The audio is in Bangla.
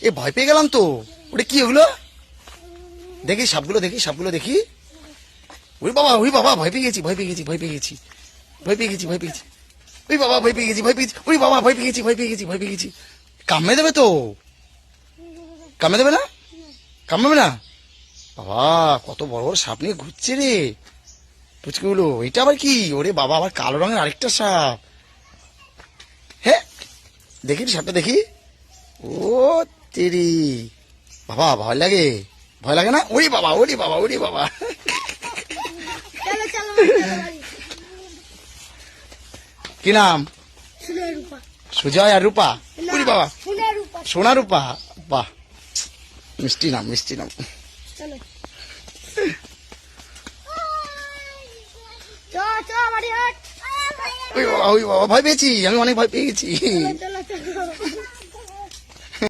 এ ভয় পেয়ে গেলাম তো। ওটা কি ওগুলো? দেখি সাপগুলো, দেখি সাপগুলো দেখি। ওই বাবা, ওই বাবা, ভয় পেয়ে গেছি, ভয় পেয়ে গেছি, ভয় পেয়ে গেছি, ভয় পেয়ে গেছি, ভয় পেয়ে গেছি। ওই বাবা, ভয় পেয়ে গেছি, ভয় পেয়ে গেছি। ওই বাবা, ভয় পেয়ে গেছি, ভয় পেয়ে গেছি, ভয় পেয়ে গেছি। কামড়ে দেবে তো? কামড়ে দেবে না? কামড়াবে না? বাবা, কত বড় বড় সাপ নিয়ে ঘুরছে রে পুচকুগুলো। এটা আবার কি? ওরে বাবা, আবার কালো রঙের আরেকটা সাপ। হ্যাঁ, দেখি সাপটা দেখি। ও তেরি, বাবা ভয় লাগে, ভয় লাগে না? ওরে বাবা, ওরে বাবা, ওরে বাবা। চলো চলো বাড়ি। কি নাম? সোনার রূপা। সুজয় আর রূপা? ওরে বাবা, সোনার রূপা। সোনা রূপা, বাহ, মিষ্টি নাম, মিষ্টি নাম। চলো চ চ বাড়ি হাট। ওই বাবা, ওই বাবা, ভয় পেয়েছি আমি, অনেক ভয় পেয়ে গেছি। চলো, চলো।